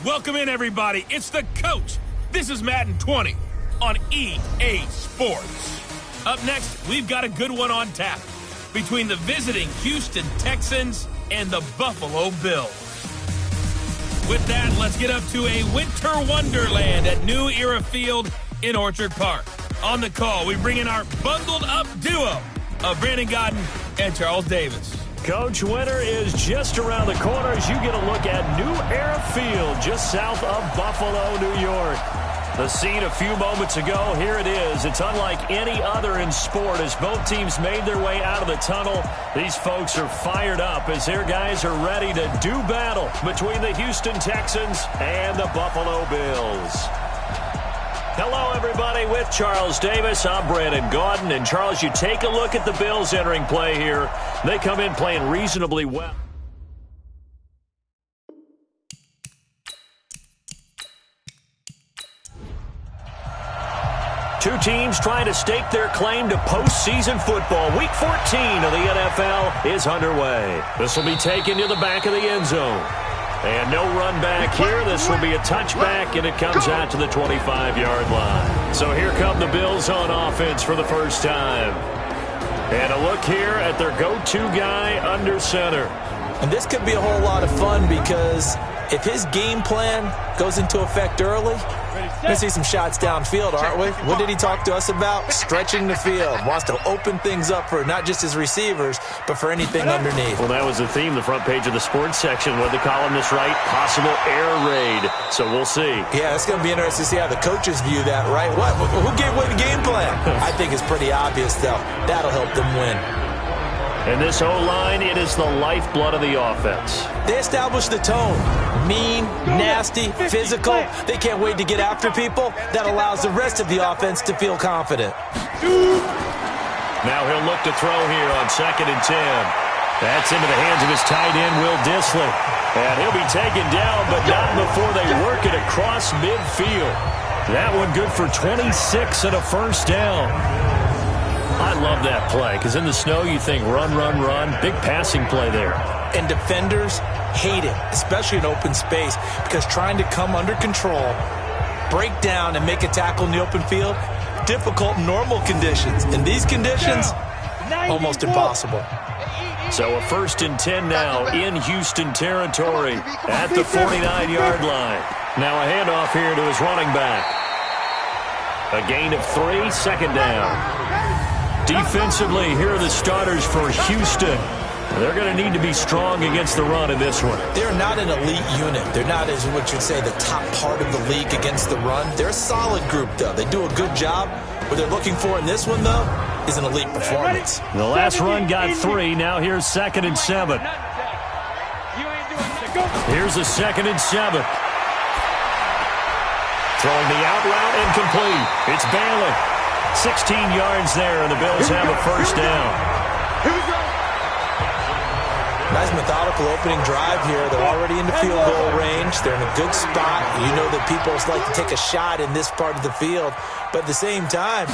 Welcome in, everybody. It's the coach. This is Madden 20 on EA Sports. Up next, we've got a good one on tap between the visiting Houston Texans and the Buffalo Bills. With that, let's get up to a winter wonderland at New Era Field in Orchard Park. On the call, we bring in our bundled-up duo of Brandon Godden and Charles Davis. Coach, winter is just around the corner as you get a look at New Era Field just south of Buffalo, New York. The scene a few moments ago, here it is. It's unlike any other in sport as both teams made their way out of the tunnel. These folks are fired up as their guys are ready to do battle between the Houston Texans and the Buffalo Bills. Hello, everybody, with Charles Davis. I'm Brandon Gaudin. And, Charles, you take a look at the Bills entering play here. They come in playing reasonably well. Two teams trying to stake their claim to postseason football. Week 14 of the NFL is underway. This will be taken to the back of the end zone. And no run back here. This will be a touchback, and it comes out to the 25-yard line. So here come the Bills on offense for the first time. And a look here at their go-to guy under center. And this could be a whole lot of fun because if his game plan goes into effect early, we're going to see some shots downfield, aren't we? What did he talk to us about? Stretching the field. Wants to open things up for not just his receivers, but for anything underneath. Well, that was the theme, the front page of the sports section. What the columnist write? Possible air raid. So we'll see. Yeah, it's going to be interesting to see how the coaches view that, right? Who gave away the game plan? I think it's pretty obvious, though. That'll help them win. And this O-line, it is the lifeblood of the offense. They establish the tone. Mean, nasty, physical. They can't wait to get after people. That allows the rest of the offense to feel confident. Now he'll look to throw here on 2nd and 10. That's into the hands of his tight end, Will Dissly. And he'll be taken down, but not before they work it across midfield. That one good for 26 and a first down. I love that play because in the snow you think run, run, run. Big passing play there. And defenders hate it, especially in open space, because trying to come under control, break down, and make a tackle in the open field, difficult in normal conditions. In these conditions, almost impossible. So a 1st and 10 now in Houston territory at the 49-yard line. Now a handoff here to his running back. A gain of 3, 2nd down. Defensively, here are the starters for Houston. They're going to need to be strong against the run in this one. They're not an elite unit. They're not, as what you'd say, the top part of the league against the run. They're a solid group, though. They do a good job. What they're looking for in this one, though, is an elite performance. The last run got 3. Now here's 2nd and 7. Here's a 2nd and 7. Throwing the out route incomplete. It's Bailey. 16 yards there, and the Bills have a first down. Nice methodical opening drive here. They're already in the field goal range. They're in a good spot. You know that people like to take a shot in this part of the field. But at the same time,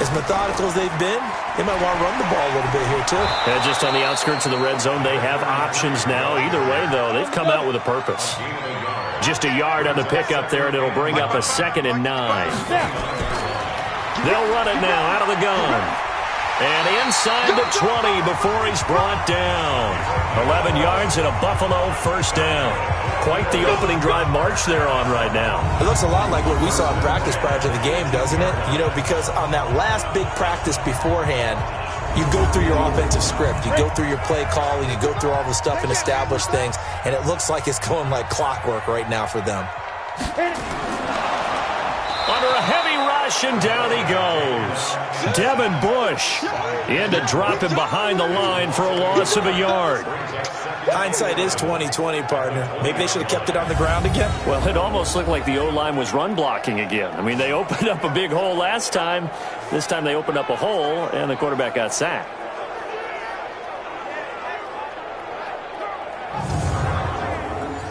as methodical as they've been, they might want to run the ball a little bit here, too. And just on the outskirts of the red zone, they have options now. Either way, though, they've come out with a purpose. Just a yard on the pickup there, and it'll bring up a 2nd and 9. They'll run it now out of the gun. And inside the 20 before he's brought down. 11 yards and a Buffalo first down. Quite the opening drive march they're on right now. It looks a lot like what we saw in practice prior to the game, doesn't it? You know, because on that last big practice beforehand, you go through your offensive script. You go through your play calling. You go through all the stuff and establish things. And it looks like it's going like clockwork right now for them. Under a heavy rush, and down he goes. Devin Bush in to drop him behind the line for a loss of a yard. Hindsight is 20/20, partner. Maybe they should have kept it on the ground again. Well, it almost looked like the O-line was run blocking again. I mean, they opened up a big hole last time. This time they opened up a hole, and the quarterback got sacked.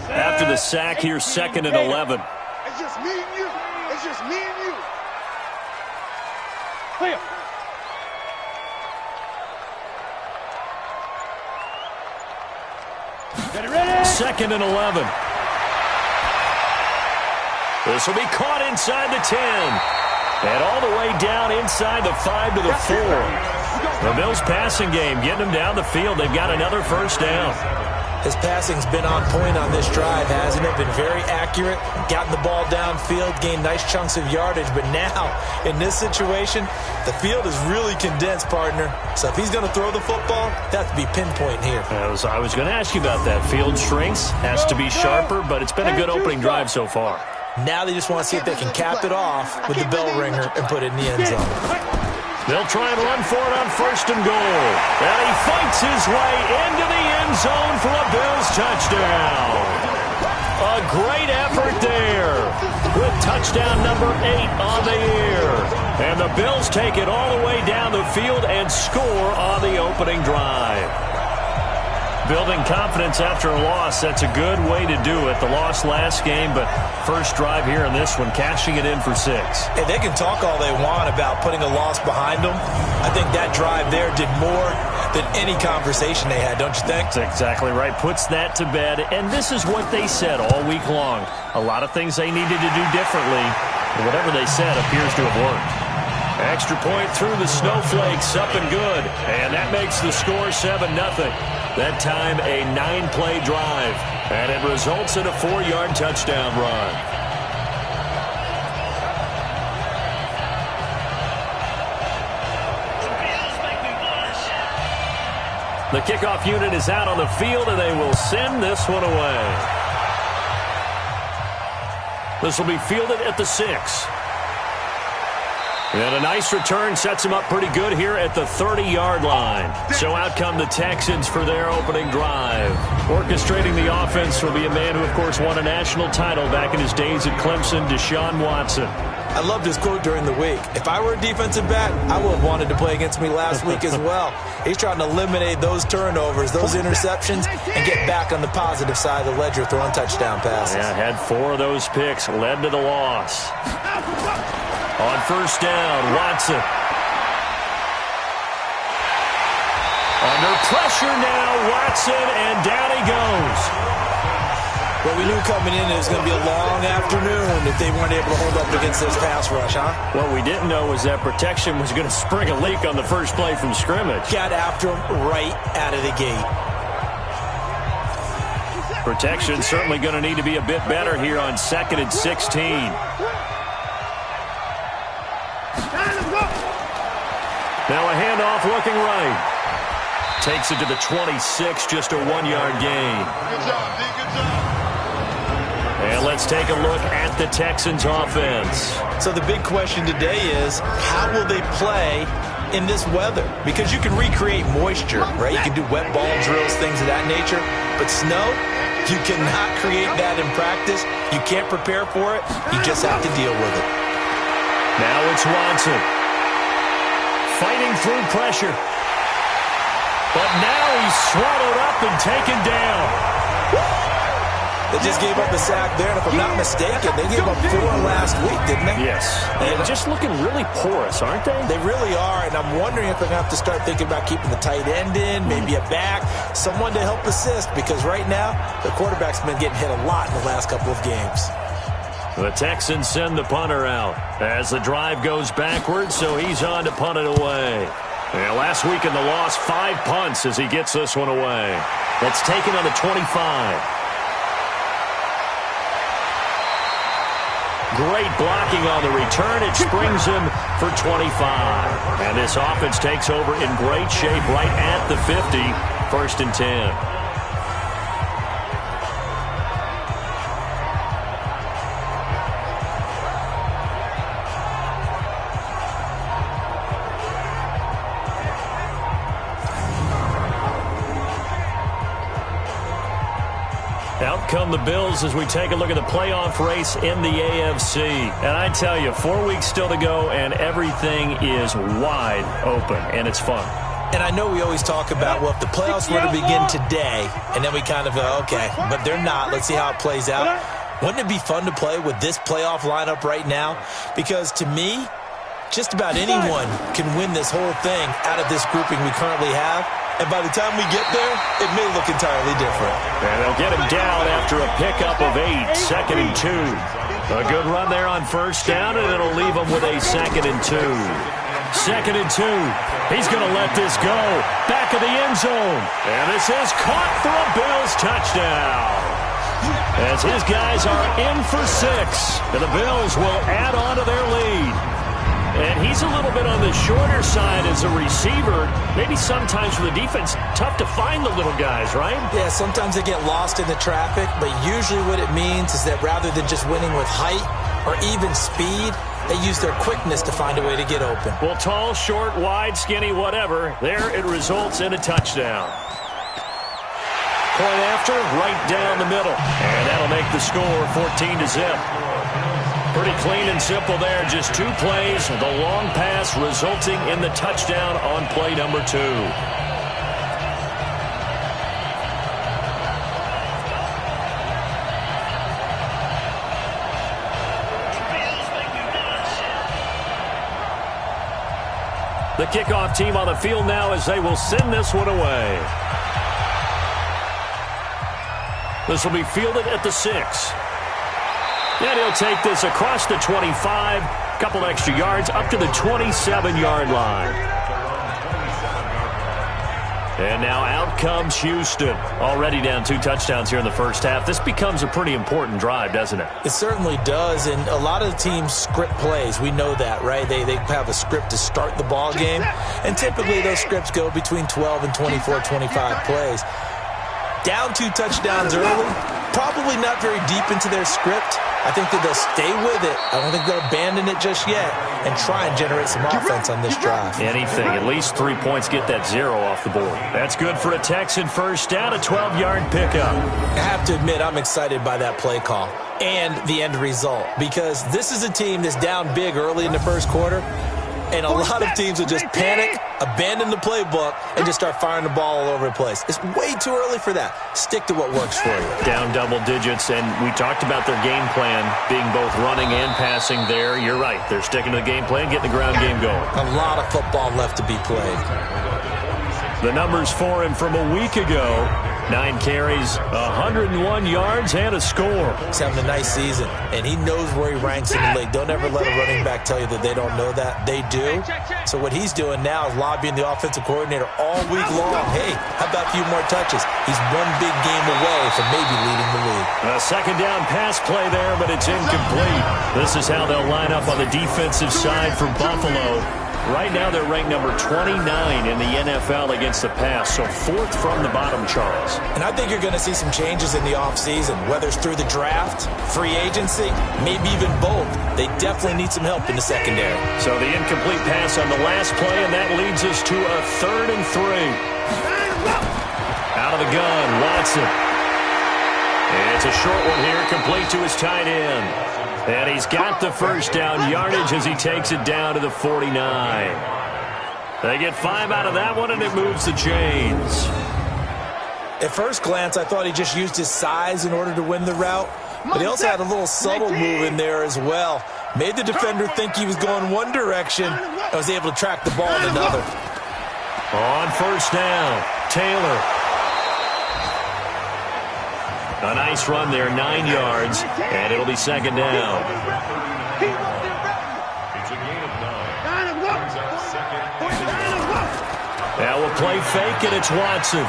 After the sack, here's 2nd and 11. It's just me and you. It's just me and you. Clear. 2nd and 11. This will be caught inside the 10. And all the way down inside the 5 to the 4. The Bills passing game getting them down the field. They've got another first down. His passing's been on point on this drive, hasn't it? Been very accurate, gotten the ball downfield, gained nice chunks of yardage. But now, in this situation, the field is really condensed, partner. So if he's going to throw the football, that has to be pinpoint here. I was going to ask you about that. Field shrinks, has to be sharper, but it's been a good opening drive so far. Now they just want to see if they can cap it off with the bell ringer and put it in the end zone. They'll try and run for it on 1st and goal. And he fights his way into the end zone for a Bills touchdown. A great effort there with touchdown number 8 on the year. And the Bills take it all the way down the field and score on the opening drive. Building confidence after a loss, that's a good way to do it. The loss last game, but first drive here in this one, cashing it in for 6. Hey, they can talk all they want about putting a loss behind them. I think that drive there did more than any conversation they had, don't you think? That's exactly right. Puts that to bed, and this is what they said all week long. A lot of things they needed to do differently, but whatever they said appears to have worked. Extra point through the snowflakes, up and good. And that makes the score 7-0. That time a 9-play drive. And it results in a 4-yard touchdown run. The kickoff unit is out on the field, and they will send this one away. This will be fielded at the 6. And a nice return sets him up pretty good here at the 30-yard line. So out come the Texans for their opening drive. Orchestrating the offense will be a man who, of course, won a national title back in his days at Clemson, Deshaun Watson. I loved his quote during the week. If I were a defensive back, I would have wanted to play against me last week as well. He's trying to eliminate those turnovers, those interceptions, and get back on the positive side of the ledger throwing touchdown passes. Yeah, had 4 of those picks, led to the loss. On first down, Watson. Under pressure now, Watson, and down he goes. Well, we knew coming in it was going to be a long afternoon if they weren't able to hold up against this pass rush, huh? What we didn't know was that protection was going to spring a leak on the first play from scrimmage. Got after him right out of the gate. Protection certainly going to need to be a bit better here on 2nd and 16. Now a handoff looking right. Takes it to the 26, just a 1-yard gain. Good job, D. Good job. And let's take a look at the Texans offense. So the big question today is, how will they play in this weather? Because you can recreate moisture, right? You can do wet ball drills, things of that nature. But snow, you cannot create that in practice. You can't prepare for it. You just have to deal with it. Now it's Watson. Fighting through pressure. But now he's swallowed up and taken down. They just gave up a sack there, and if I'm not mistaken, they gave up 4 last week, didn't they? Yes. They're just looking really porous, aren't they? They really are, and I'm wondering if they're going to have to start thinking about keeping the tight end in, maybe a back, someone to help assist, because right now, the quarterback's been getting hit a lot in the last couple of games. The Texans send the punter out as the drive goes backwards, so he's on to punt it away. And last week in the loss, 5 punts as he gets this one away. Let's take it on the 25. Great blocking on the return. It springs him for 25. And this offense takes over in great shape right at the 50. 1st and 10. Out come the Bills as we take a look at the playoff race in the AFC. And I tell you, 4 weeks still to go, and everything is wide open, and it's fun. And I know we always talk about, well, if the playoffs were to begin today, and then we kind of go, okay, but they're not. Let's see how it plays out. Wouldn't it be fun to play with this playoff lineup right now? Because to me, just about anyone can win this whole thing out of this grouping we currently have. And by the time we get there, it may look entirely different. And they'll get him down after a pickup of 8, 2nd and 2. A good run there on first down, and it'll leave him with a 2nd and 2. 2nd and 2. He's going to let this go. Back of the end zone. And this is caught for a Bills touchdown. As his guys are in for 6. And the Bills will add on to their lead. And he's a little bit on the shorter side as a receiver. Maybe sometimes for the defense, tough to find the little guys, right? Yeah, sometimes they get lost in the traffic, but usually what it means is that rather than just winning with height or even speed, they use their quickness to find a way to get open. Well, tall, short, wide, skinny, whatever, there it results in a touchdown. Point after, right down the middle. And that'll make the score 14-0. Pretty clean and simple there. Just 2 plays. The long pass resulting in the touchdown on play number 2. The kickoff team on the field now as they will send this one away. This will be fielded at the 6. And he'll take this across the 25, couple extra yards up to the 27-yard line. And now out comes Houston. Already down 2 touchdowns here in the first half. This becomes a pretty important drive, doesn't it? It certainly does, and a lot of the teams script plays. We know that, right? They have a script to start the ball game, and typically those scripts go between 12 and 24, 25 plays. Down 2 touchdowns early, probably not very deep into their script. I think that they'll stay with it. I don't think they'll abandon it just yet and try and generate some offense on this drive. Anything. At least 3 points, get that 0 off the board. That's good for a Texan first down, a 12-yard pickup. I have to admit, I'm excited by that play call and the end result because this is a team that's down big early in the first quarter, and a lot of teams will just panic, abandon the playbook, and just start firing the ball all over the place. It's way too early for that. Stick to what works for you. Down double digits, and we talked about their game plan being both running and passing there. You're right. They're sticking to the game plan, getting the ground game going. A lot of football left to be played. The numbers for him from a week ago. 9 carries, 101 yards, and a score. He's having a nice season, and he knows where he ranks in the league. Don't ever let a running back tell you that they don't know that. They do. So what he's doing now is lobbying the offensive coordinator all week long. Hey, how about a few more touches? He's one big game away from maybe leading the league. A 2nd down pass play there, but it's incomplete. This is how they'll line up on the defensive side for Buffalo. Right now, they're ranked number 29 in the NFL against the pass, so 4th from the bottom, Charles. And I think you're going to see some changes in the offseason, whether it's through the draft, free agency, maybe even both. They definitely need some help in the secondary. So the incomplete pass on the last play, and that leads us to a 3rd and 3. Out of the gun, Watson. It's a short one here, complete to his tight end. And he's got the first down yardage as he takes it down to the 49. They get 5 out of that one, and it moves the chains. At first glance, I thought he just used his size in order to win the route, but he also had a little subtle move in there as well. Made the defender think he was going one direction and was able to track the ball in another. On first down, Taylor. A nice run there, 9 yards, and it'll be 2nd down. Now we'll play fake, and it's Watson.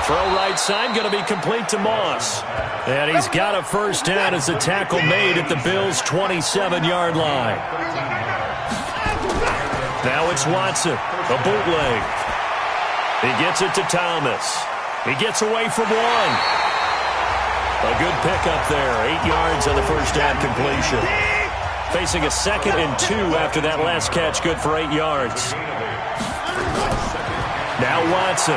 Throw right side, going to be complete to Moss. And he's got a first down as the tackle made at the Bills' 27-yard line. Now it's Watson, a bootleg. He gets it to Thomas. He gets away from one. A good pickup there. 8 yards on the first down completion. Facing a 2nd and 2 after that last catch. Good for 8 yards. Now Watson.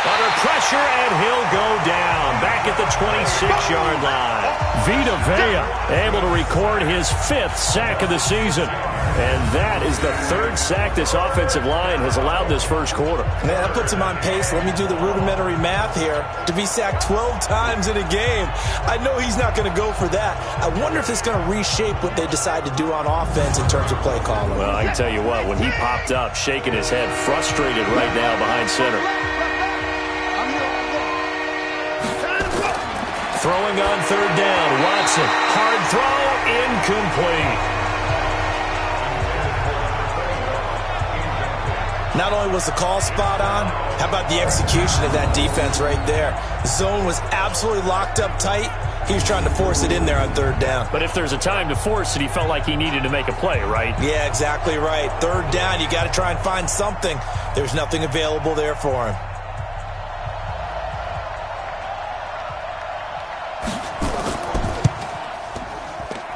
Under pressure, and he'll go down. Back at the 26-yard line. Vita Vea able to record his 5th sack of the season. And that is the 3rd sack this offensive line has allowed this first quarter. Man, that puts him on pace. Let me do the rudimentary math here. To be sacked 12 times in a game. I know he's not going to go for that. I wonder if it's going to reshape what they decide to do on offense in terms of play calling. Well, I can tell you what, when he popped up, shaking his head, frustrated right now behind center. Throwing on third down. Watson. Hard throw. Incomplete. Not only was the call spot on, how about the execution of that defense right there? The zone was absolutely locked up tight. He was trying to force it in there on third down. But if there's a time to force it, he felt like he needed to make a play, right? Yeah, exactly right. Third down, you got to try and find something. There's nothing available there for him.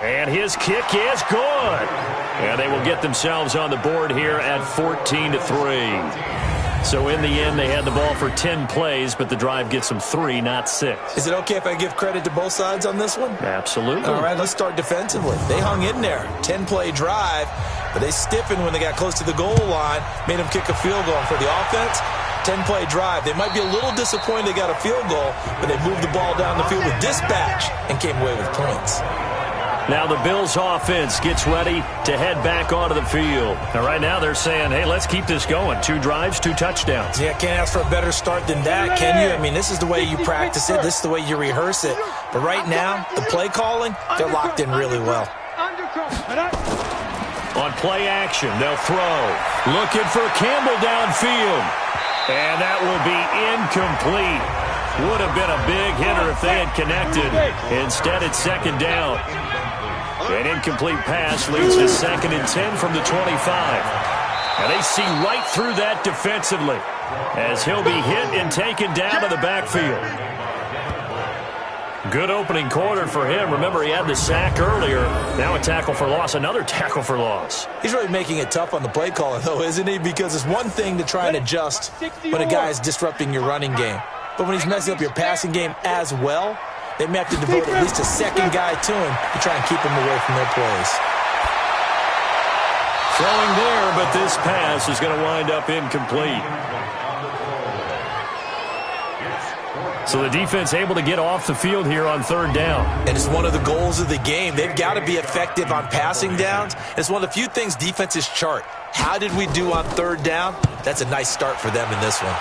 And his kick is good. And they will get themselves on the board here at 14-3. So in the end, they had the ball for 10 plays, but the drive gets them 3, not 6. Is it okay if I give credit to both sides on this one? Absolutely. All right, let's start defensively. They hung in there. 10-play drive, but they stiffened when they got close to the goal line, made them kick a field goal. And for the offense, 10-play drive. They might be a little disappointed they got a field goal, but they moved the ball down the field with dispatch and came away with points. Now the Bills offense gets ready to head back onto the field. And right now they're saying, hey, let's keep this going. 2 drives, 2 touchdowns. Yeah, can't ask for a better start than that, can you? I mean, this is the way you practice it. This is the way you rehearse it. But right now, the play calling, they're locked in really well. On play action, they'll throw. Looking for Campbell downfield. And that will be incomplete. Would have been a big hitter if they had connected. Instead, it's second down. An incomplete pass leads to 2nd and 10 from the 25. And they see right through that defensively as he'll be hit and taken down to the backfield. Good opening quarter for him. Remember, he had the sack earlier. Now a tackle for loss, another tackle for loss. He's really making it tough on the play caller, though, isn't he? Because it's one thing to try and adjust when a guy is disrupting your running game. But when he's messing up your passing game as well, they may have to devote at least a second guy to him to try and keep him away from their plays. Throwing there, but this pass is going to wind up incomplete. So the defense able to get off the field here on third down. And it's one of the goals of the game. They've got to be effective on passing downs. It's one of the few things defenses chart. How did we do on third down? That's a nice start for them in this one.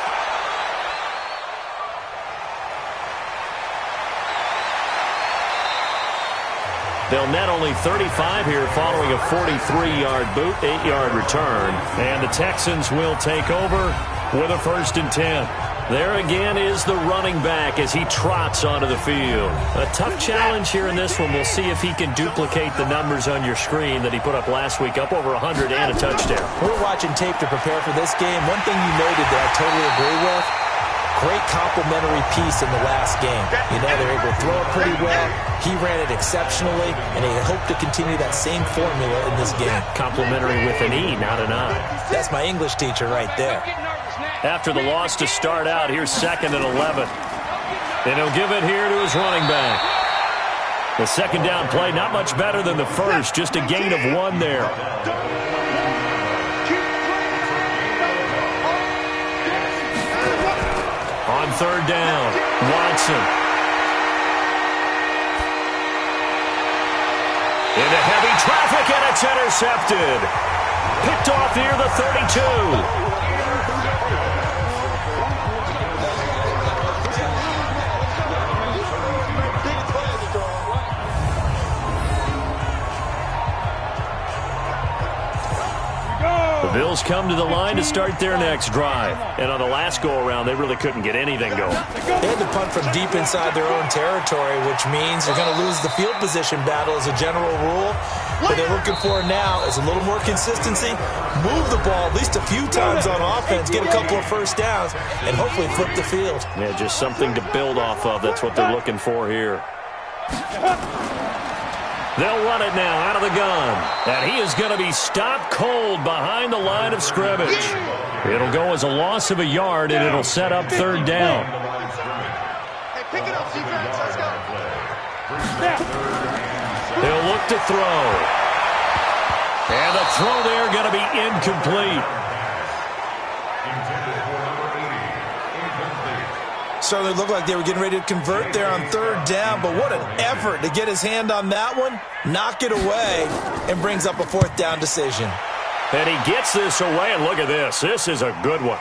They'll net only 35 here following a 43-yard boot, 8-yard return. And the Texans will take over with a 1st and 10. There again is the running back as he trots onto the field. A tough challenge here in this one. We'll see if he can duplicate the numbers on your screen that he put up last week, up over 100 and a touchdown. We're watching tape to prepare for this game. One thing you noted that I totally agree with, great complimentary piece in the last game. You know, they're able to throw it pretty well. He ran it exceptionally, and they hope to continue that same formula in this game. Complimentary with an E, not an I. That's my English teacher right there. After the loss to start out, here's 2nd and 11. And he'll give it here to his running back. The second down play, not much better than the first, just a gain of 1 there. On third down, Watson. Into heavy traffic, and it's intercepted. Picked off near the 32. The Bills come to the line to start their next drive. And on the last go-around, they really couldn't get anything going. They had to punt from deep inside their own territory, which means they're going to lose the field position battle as a general rule. What they're looking for now is a little more consistency, move the ball at least a few times on offense, get a couple of first downs, and hopefully flip the field. Yeah, just something to build off of. That's what they're looking for here. They'll run it now out of the gun. And he is going to be stopped cold behind the line of scrimmage. It'll go as a loss of a yard, and it'll set up third down. Hey, pick it up, defense. Let's go. He'll look to throw. And the throw there going to be incomplete. Certainly looked like they were getting ready to convert there on third down, but what an effort to get his hand on that one, knock it away, and brings up a 4th down decision. And he gets this away, and look at this. This is a good one.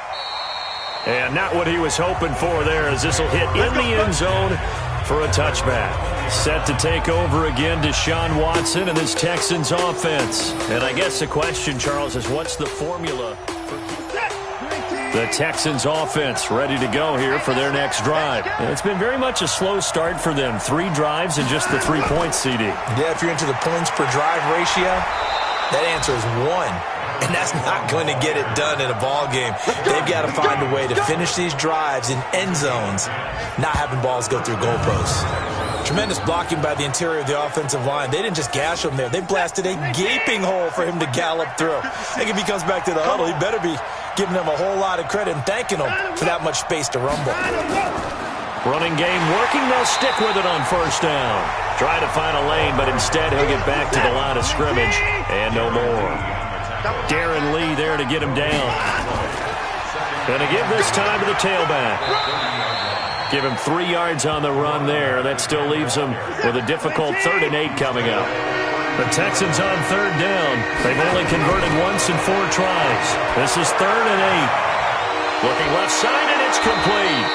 And not what he was hoping for there, as this will hit in the end zone for a touchback. Set to take over again, Deshaun Watson and this Texans offense. And I guess the question, Charles, is what's the formula for the Texans offense ready to go here for their next drive? And it's been very much a slow start for them. 3 drives and just the 3 points, CD. Yeah, if you're into the points per drive ratio, that answer is 1. And that's not going to get it done in a ball game. They've got to find a way to finish these drives in end zones, not having balls go through goalposts. Tremendous blocking by the interior of the offensive line. They didn't just gash him there. They blasted a gaping hole for him to gallop through. I think if he comes back to the huddle, he better be giving them a whole lot of credit and thanking them for that much space to rumble. Running game working. They'll stick with it on first down. Try to find a lane, but instead he'll get back to the line of scrimmage and no more. Darren Lee there to get him down. Going to give this time to the tailback. Give him 3 yards on the run there. That still leaves him with a difficult 3rd and 8 coming up. The Texans on 3rd down. They've only converted once in 4 tries. This is 3rd and 8. Looking left side, and it's complete.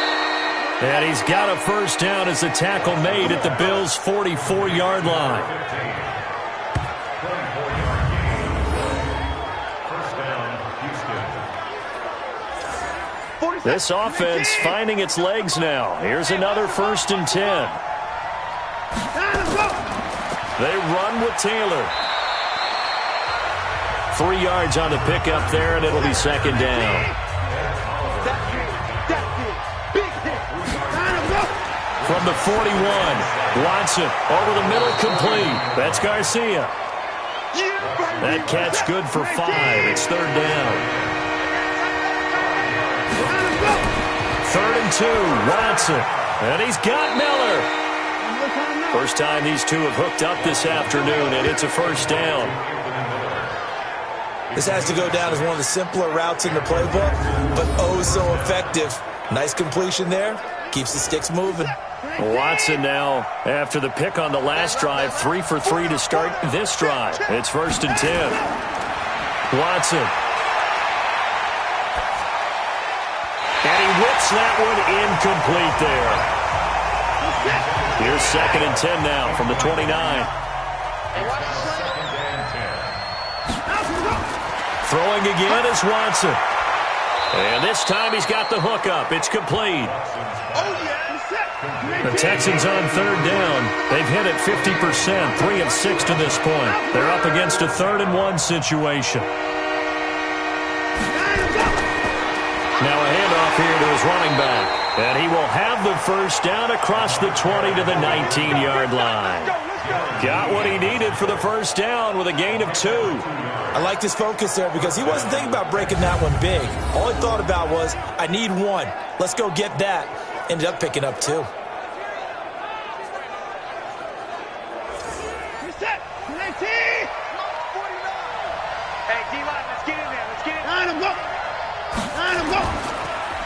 And he's got a first down as the tackle made at the Bills' 44-yard line. This offense finding its legs now. Here's another 1st and 10. They run with Taylor. 3 yards on the pickup there, and it'll be 2nd down. From the 41, Watson over the middle, complete. That's Garcia. That catch good for 5. It's 3rd down. 3rd and 2, Watson. And he's got Miller. First time these two have hooked up this afternoon, and it's a first down. This has to go down as one of the simpler routes in the playbook, but oh so effective. Nice completion there. Keeps the sticks moving. Watson now, after the pick on the last drive, 3 for 3 to start this drive. It's 1st and 10. Watson. And he whips that one incomplete there. Here's 2nd and 10 now from the 29. Throwing again is Watson. And this time he's got the hook up. It's complete. The Texans on 3rd down. They've hit it 50%, 3 of 6 to this point. They're up against a 3rd and 1 situation. Now a handoff here to his running back. And he will have the first down across the 20 to the 19-yard line. Got what he needed for the first down with a gain of 2. I like his focus there because he wasn't thinking about breaking that one big. All he thought about was, I need 1. Let's go get that. Ended up picking up 2.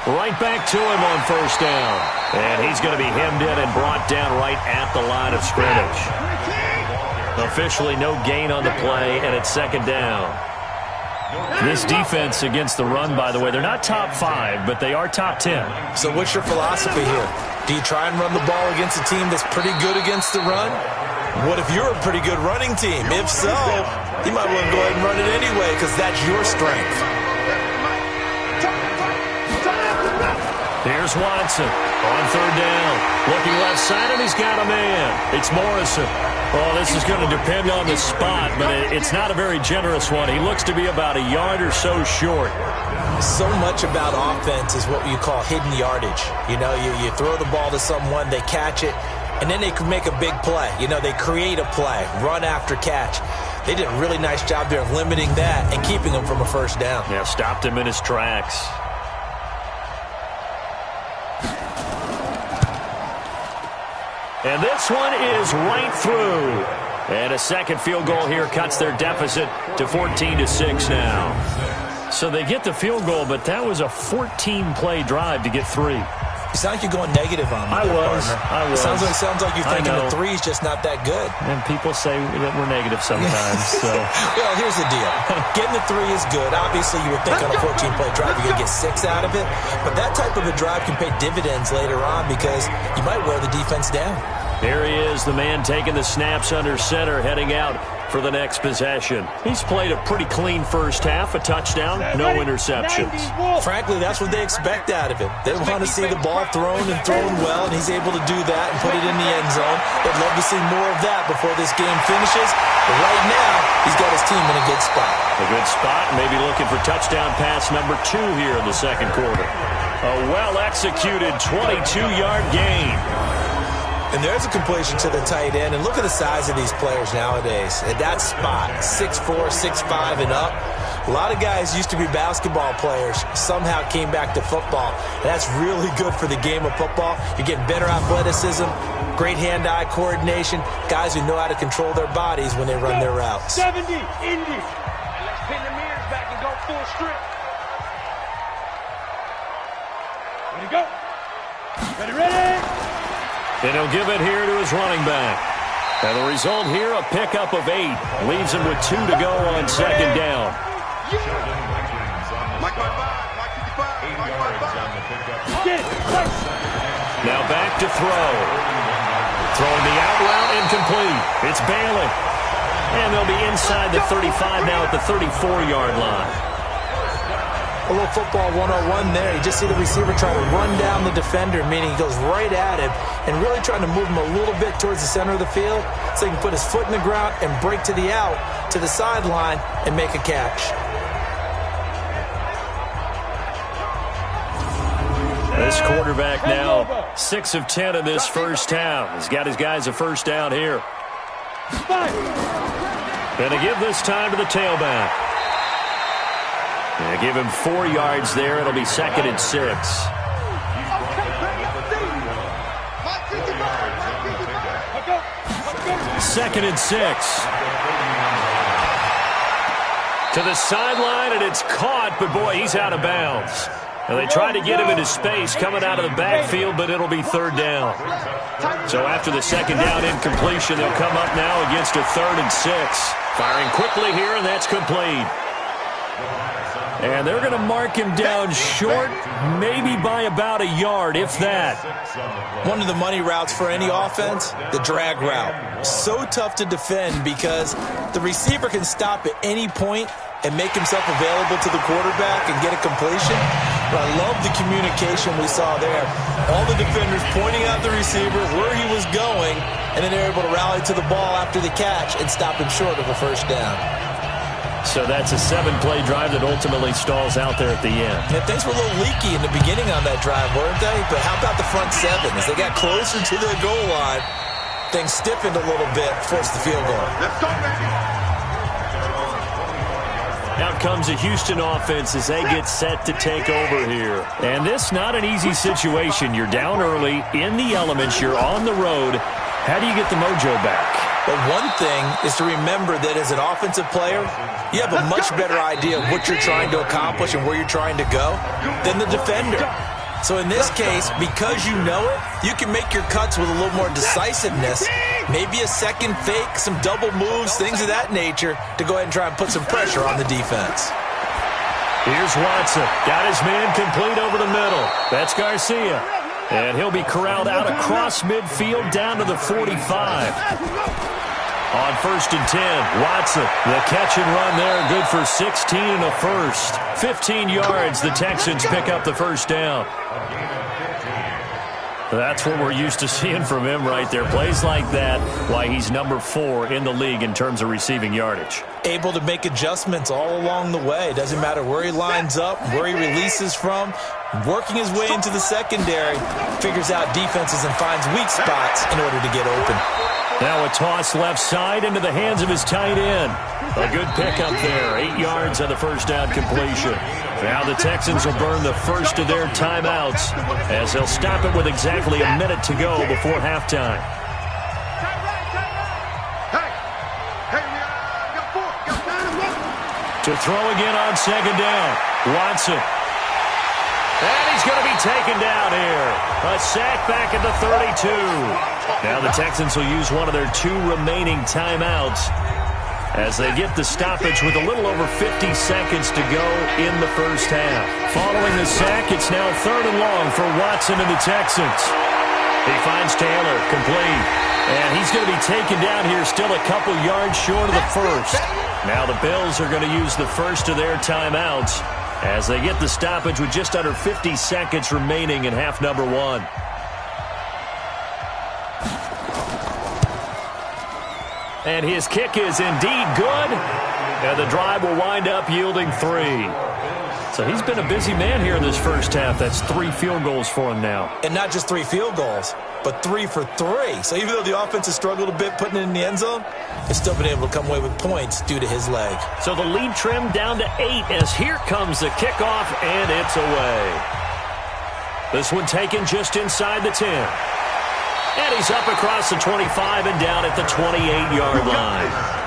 Right back to him on first down. And he's going to be hemmed in and brought down right at the line of scrimmage. Officially no gain on the play, and it's 2nd down. This defense against the run, by the way, they're not top 5, but they are top 10. So what's your philosophy here? Do you try and run the ball against a team that's pretty good against the run? What if you're a pretty good running team? If so, you might want to go ahead and run it anyway because that's your strength. Here's Watson on 3rd down. Looking left side, and he's got a man. It's Morrison. Oh, this is going to depend on the spot, but it's not a very generous one. He looks to be about a yard or so short. So much about offense is what you call hidden yardage. You know, you throw the ball to someone, they catch it, and then they can make a big play. You know, they create a play, run after catch. They did a really nice job there of limiting that and keeping him from a first down. Yeah, stopped him in his tracks. And this one is right through. And a second field goal here cuts their deficit to 14-6 now. So they get the field goal, but that was a 14-play drive to get 3. You sound like you're going negative on me. I was. It sounds like you're thinking the three's just not that good. And people say that we're negative sometimes. So. Well, here's the deal. Getting the three is good. Obviously, you would think on a 14-play drive you're going to get 6 out of it. But that type of a drive can pay dividends later on because you might wear the defense down. Here he is, the man taking the snaps under center, heading out for the next possession. He's played a pretty clean first half, a touchdown, no interceptions. Frankly, that's what they expect out of him. They want to see the ball thrown and thrown well, and he's able to do that and put it in the end zone. They'd love to see more of that before this game finishes. But right now, he's got his team in a good spot. A good spot, maybe looking for touchdown pass number 2 here in the second quarter. A well-executed 22-yard gain. And there's a completion to the tight end. And look at the size of these players nowadays. At that spot, 6'4", 6'5", and up. A lot of guys used to be basketball players, somehow came back to football. And that's really good for the game of football. You're getting better athleticism, great hand-eye coordination, guys who know how to control their bodies when they run their routes. 70, Indy. And let's pin the mirrors back and go full strip. Ready to go. Ready. And he'll give it here to his running back. And the result here, a pickup of 8. Leaves him with 2 to go on second down. Now back to throw. Throwing the out route incomplete. It's Bailey. And they'll be inside the 35 now at the 34-yard line. A little football 101 there. You just see the receiver trying to run down the defender, meaning he goes right at him and really trying to move him a little bit towards the center of the field so he can put his foot in the ground and break to the out, to the sideline, and make a catch. This quarterback now 6 of 10 in this first half. He's got his guys a first down here. Gonna give this time to the tailback. They give him 4 yards there. It'll be second and 6. Second and 6. To the sideline, and it's caught, but boy, he's out of bounds. And they try to get him into space coming out of the backfield, but it'll be third down. So after the second down incompletion, they'll come up now against a 3rd and 6. Firing quickly here, and that's complete. And they're going to mark him down short, maybe by about a yard, if that. One of the money routes for any offense, the drag route. So tough to defend because the receiver can stop at any point and make himself available to the quarterback and get a completion. But I love the communication we saw there. All the defenders pointing out the receiver, where he was going, and then they're able to rally to the ball after the catch and stop him short of a first down. So that's a 7-play drive that ultimately stalls out there at the end. Yeah, things were a little leaky in the beginning on that drive, weren't they? But how about the front 7? As they got closer to their goal line, things stiffened a little bit, forced the field goal. Let's go, baby. Out comes the Houston offense as they get set to take over here. And this not an easy situation. You're down early, in the elements, you're on the road. How do you get the mojo back? But one thing is to remember that as an offensive player, you have a much better idea of what you're trying to accomplish and where you're trying to go than the defender. So in this case, because you know it, you can make your cuts with a little more decisiveness, maybe a second fake, some double moves, things of that nature, to go ahead and try and put some pressure on the defense. Here's Watson. Got his man complete over the middle. That's Garcia. And he'll be corralled out across midfield down to the 45. On 1st and 10, Watson, the catch and run there, good for 16 and a first. 15 yards, the Texans pick up the first down. That's what we're used to seeing from him right there. Plays like that, why he's number 4 in the league in terms of receiving yardage. Able to make adjustments all along the way. Doesn't matter where he lines up, where he releases from. Working his way into the secondary, figures out defenses and finds weak spots in order to get open. Now a toss left side into the hands of his tight end. A good pickup there. 8 yards on the first down completion. Now the Texans will burn the first of their timeouts as they'll stop it with exactly a minute to go before halftime. To throw again on second down. Watson. And he's going to be be taken down here. A sack back at the 32. Now the Texans will use one of their 2 remaining timeouts as they get the stoppage with a little over 50 seconds to go in the first half. Following the sack, it's now 3rd and long for Watson and the Texans. He finds Taylor, complete. And he's going to be taken down here still a couple yards short of the first. Now the Bills are going to use the first of their timeouts as they get the stoppage with just under 50 seconds remaining in half number 1. And his kick is indeed good. And the drive will wind up yielding 3. So he's been a busy man here in this first half. That's 3 field goals for him now. And not just 3 field goals, but 3 for 3. So even though the offense has struggled a bit putting it in the end zone, they've still been able to come away with points due to his leg. So the lead trimmed down to 8 as here comes the kickoff, and it's away. This one taken just inside the 10. And he's up across the 25 and down at the 28-yard line.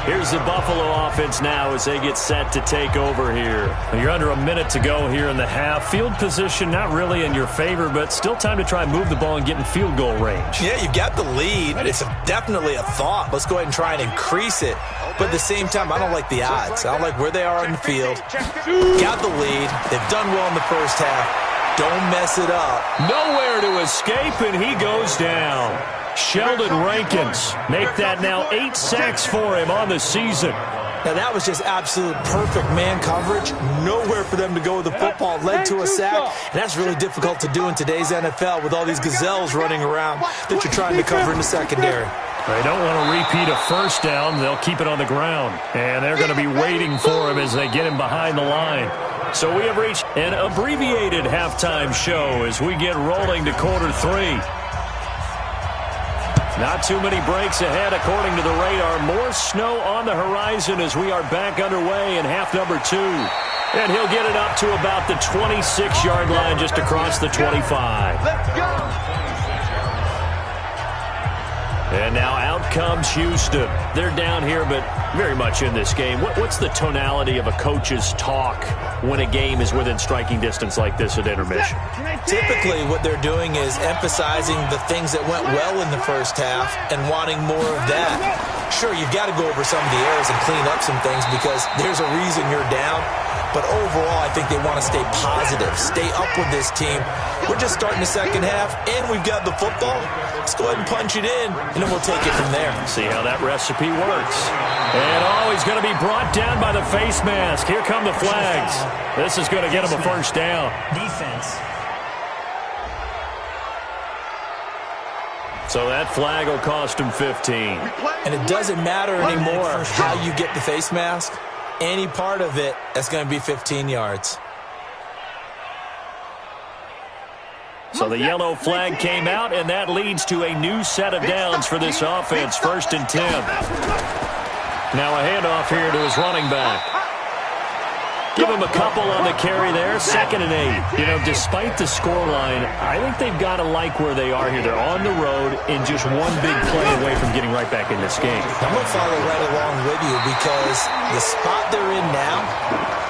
Here's the Buffalo offense now as they get set to take over here. You're under a minute to go here in the half. Field position not really in your favor, but still time to try and move the ball and get in field goal range. Yeah, you've got the lead. It's definitely a thought. Let's go ahead and try and increase it. But at the same time, I don't like the odds. I don't like where they are on the field. Got the lead. They've done well in the first half. Don't mess it up. Nowhere to escape, and he goes down. Sheldon Rankins make that now 8 sacks for him on the season. Now that was just absolute perfect man coverage. Nowhere for them to go with the football. Led to a sack. And that's really difficult to do in today's NFL with all these gazelles running around that you're trying to cover in the secondary. They don't want to repeat a first down. They'll keep it on the ground. And they're going to be waiting for him as they get him behind the line. So we have reached an abbreviated halftime show as we get rolling to quarter 3. Not too many breaks ahead according to the radar. More snow on the horizon as we are back underway in half number 2. And he'll get it up to about the 26-yard line just across the 25. Let's go. And now out comes Houston. They're down here, but very much in this game. What's the tonality of a coach's talk when a game is within striking distance like this at intermission? Typically, what they're doing is emphasizing the things that went well in the first half and wanting more of that. Sure, you've got to go over some of the errors and clean up some things because there's a reason you're down. But overall, I think they want to stay positive, stay up with this team. We're just starting the second half, and we've got the football. Let's go ahead and punch it in, and then we'll take it from there. See how that recipe works. And he's going to be brought down by the face mask. Here come the flags. This is going to get him a first down. Defense. So that flag will cost him 15. And it doesn't matter anymore how you get the face mask. Any part of it, that's going to be 15 yards. So the yellow flag came out, and that leads to a new set of downs for this offense, 1st and 10. Now a handoff here to his running back. Give him a couple on the carry there, 2nd and 8. You know, despite the scoreline, I think they've got to like where they are here. They're on the road and just one big play away from getting right back in this game. I'm going to follow right along with you because the spot they're in now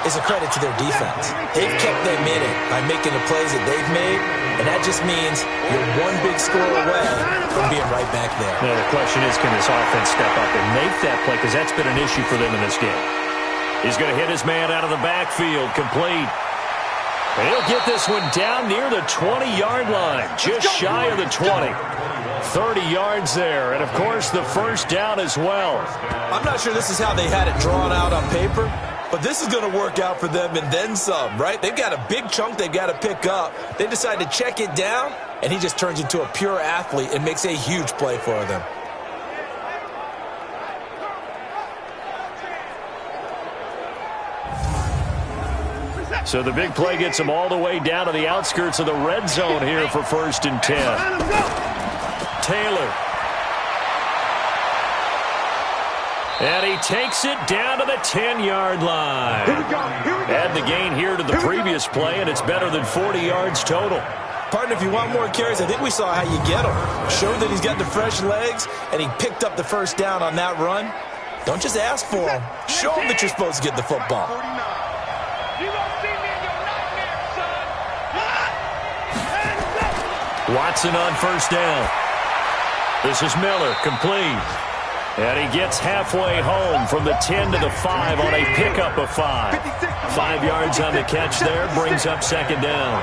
is a credit to their defense. They've kept them in it by making the plays that they've made, and that just means you're one big score away from being right back there. Now the question is, can this offense step up and make that play? Because that's been an issue for them in this game. He's going to hit his man out of the backfield, complete. And he'll get this one down near the 20-yard line, just shy of the 20. 30 yards there, and of course the first down as well. I'm not sure this is how they had it drawn out on paper, but this is going to work out for them and then some, right? They've got a big chunk they've got to pick up. They decide to check it down, and he just turns into a pure athlete and makes a huge play for them. So the big play gets him all the way down to the outskirts of the red zone here for 1st and 10. Taylor. And he takes it down to the 10-yard line. Add the gain here to the previous play, and it's better than 40 yards total. Partner, if you want more carries, I think we saw how you get him. Showed that he's got the fresh legs, and he picked up the first down on that run. Don't just ask for him. Show him that you're supposed to get the football. Watson on first down. This is Miller, complete. And he gets halfway home from the 10 to the 5 on a pickup of 5. 5 yards on the catch there, brings up second down.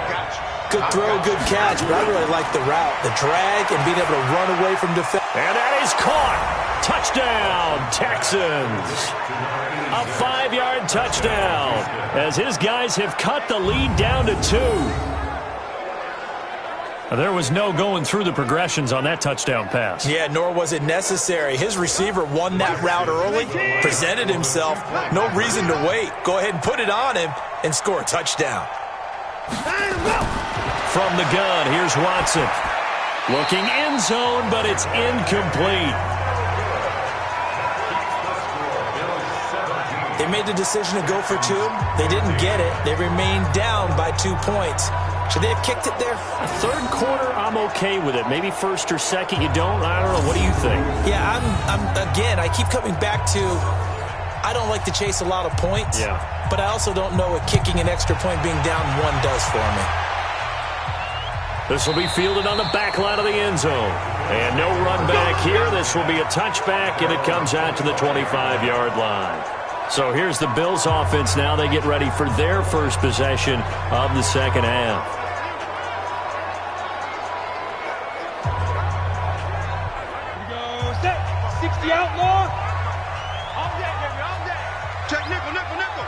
Good throw, good catch, but I really like the route, the drag, and being able to run away from defense. And that is caught. Touchdown, Texans. A 5-yard touchdown as his guys have cut the lead down to 2. There was no going through the progressions on that touchdown pass. Yeah, nor was it necessary. His receiver won that route early, presented himself. No reason to wait. Go ahead and put it on him and score a touchdown. From the gun, here's Watson. Looking end zone, but it's incomplete. They made the decision to go for 2. They didn't get it. They remained down by 2 points. Should they have kicked it there? A third quarter, I'm okay with it. Maybe first or second, you don't. I don't know. What do you think? Yeah, again, I keep coming back to I don't like to chase a lot of points. Yeah. But I also don't know what kicking an extra point being down 1 does for me. This will be fielded on the back line of the end zone. And no run back here. This will be a touchback, and it comes out to the 25-yard line. So here's the Bills offense now. They get ready for their first possession of the second half. Here we go. Set. 60 outlaw. On deck, baby, on deck. Check nickel, nickel, nickel.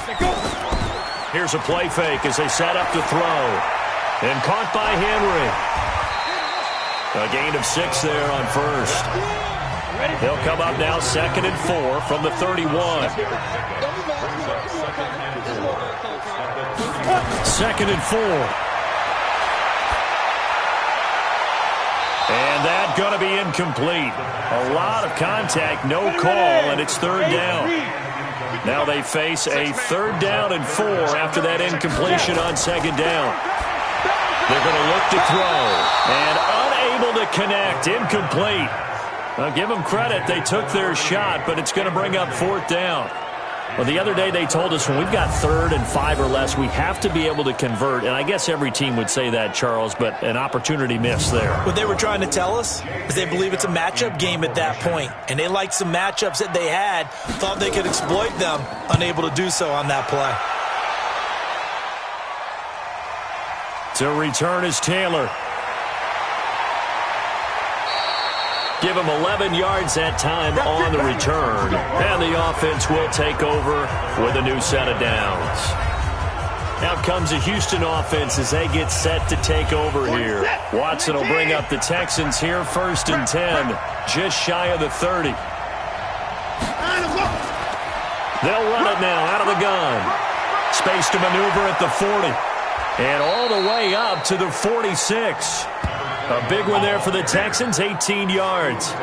Let go. Here's a play fake as they set up to throw. And caught by Henry. A gain of 6 there on first. He'll come up now 2nd and 4 from the 31. 2nd and 4. And that's going to be incomplete. A lot of contact, no call, and it's 3rd down. Now they face a 3rd down and 4 after that incompletion on 2nd down. They're going to look to throw. And unable to connect, incomplete. I'll give them credit. They took their shot, but it's going to bring up 4th down. Well, the other day they told us when we've got 3rd and 5 or less, we have to be able to convert. And I guess every team would say that, Charles, but an opportunity missed there. What they were trying to tell us is they believe it's a matchup game at that point. And they liked some matchups that they had, thought they could exploit them, unable to do so on that play. To return is Taylor. Give him 11 yards that time on the return. And the offense will take over with a new set of downs. Out comes the Houston offense as they get set to take over here. Watson will bring up the Texans here, 1st and 10, just shy of the 30. They'll run it now out of the gun. Space to maneuver at the 40. And all the way up to the 46. A big one there for the Texans, 18 yards.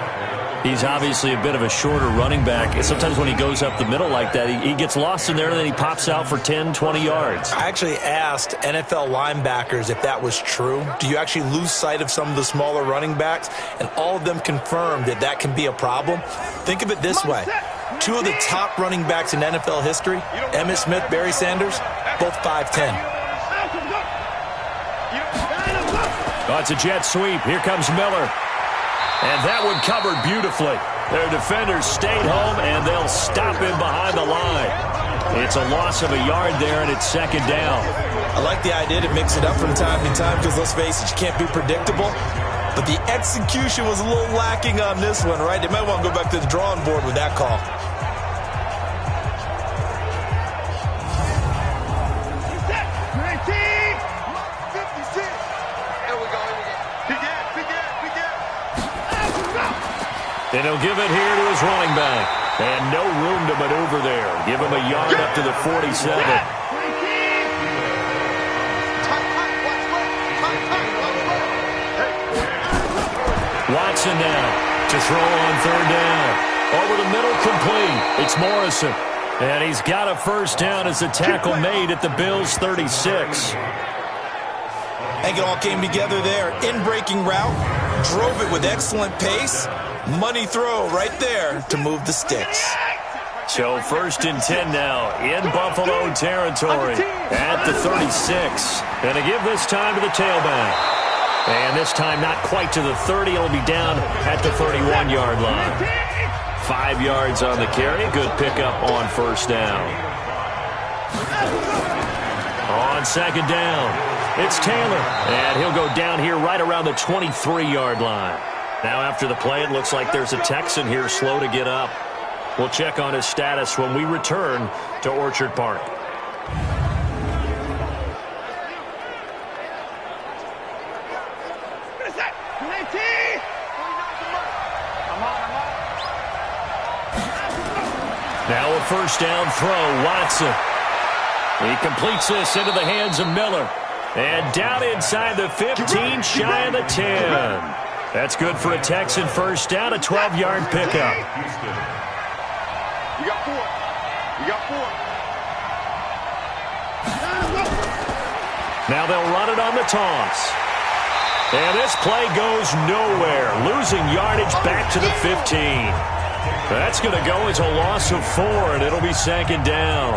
He's obviously a bit of a shorter running back. And sometimes when he goes up the middle like that, he gets lost in there, and then he pops out for 10, 20 yards. I actually asked NFL linebackers if that was true. Do you actually lose sight of some of the smaller running backs? And all of them confirmed that that can be a problem. Think of it this way. 2 of the top running backs in NFL history, Emmitt Smith, Barry Sanders, both 5'10". Oh, it's a jet sweep. Here comes Miller. And that one covered beautifully. Their defenders stayed home, and they'll stop him behind the line. It's a loss of a yard there, and it's 2nd down. I like the idea to mix it up from time to time because, let's face it, you can't be predictable. But the execution was a little lacking on this one, right? They might want to go back to the drawing board with that call. And he'll give it here to his running back. And no room to maneuver there. Give him a yard up to the 47. Watson now to throw on 3rd down. Over the middle, complete. It's Morrison. And he's got a 1st down as the tackle made at the Bills' 36. I think it all came together there. In-breaking route, drove it with excellent pace. Money throw right there to move the sticks. So 1st and 10 now in Buffalo territory at the 36. Going to give this time to the tailback. And this time not quite to the 30. It'll be down at the 31-yard line. 5 yards on the carry. Good pickup on 1st down. On 2nd down, it's Taylor. And he'll go down here right around the 23-yard line. Now after the play, it looks like there's a Texan here slow to get up. We'll check on his status when we return to Orchard Park. Now a 1st down throw, Watson. He completes this into the hands of Miller. And down inside the 15, shy of the 10. That's good for a Texan 1st down, a 12-yard pickup. You got 4. You got 4. Now they'll run it on the toss. And this play goes nowhere. Losing yardage back to the 15. That's going to go as a loss of 4, and it'll be 2nd down.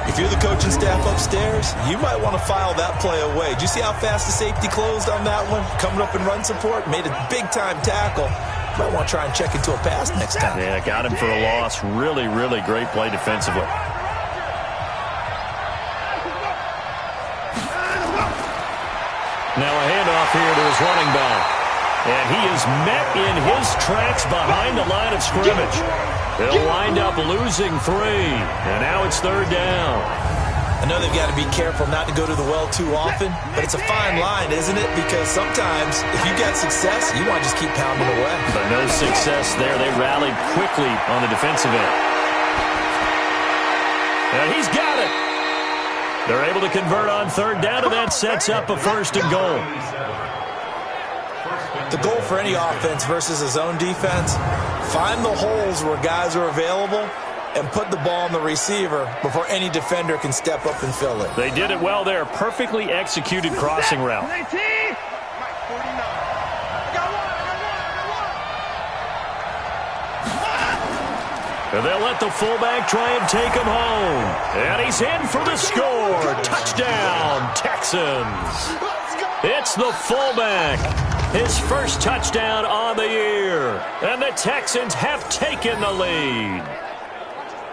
If you're the coaching staff upstairs, you might want to file that play away. Did you see how fast the safety closed on that one? Coming up in run support, made a big-time tackle. Might want to try and check into a pass next time. Yeah, got him for a loss. Really, really great play defensively. Now a handoff here to his running back. And he is met in his tracks behind the line of scrimmage. They'll wind up losing 3. And now it's 3rd down. I know they've got to be careful not to go to the well too often, but it's a fine line, isn't it? Because sometimes if you've got success, you want to just keep pounding away. But no success there. They rallied quickly on the defensive end. And he's got it. They're able to convert on 3rd down, and that sets up a 1st and goal. The goal for any offense versus a zone defense, find the holes where guys are available and put the ball on the receiver before any defender can step up and fill it. They did it well there. Perfectly executed crossing route. And they'll let the fullback try and take him home. And he's in for the score. Touchdown, Texans. It's the fullback. His first touchdown on the year. And the Texans have taken the lead.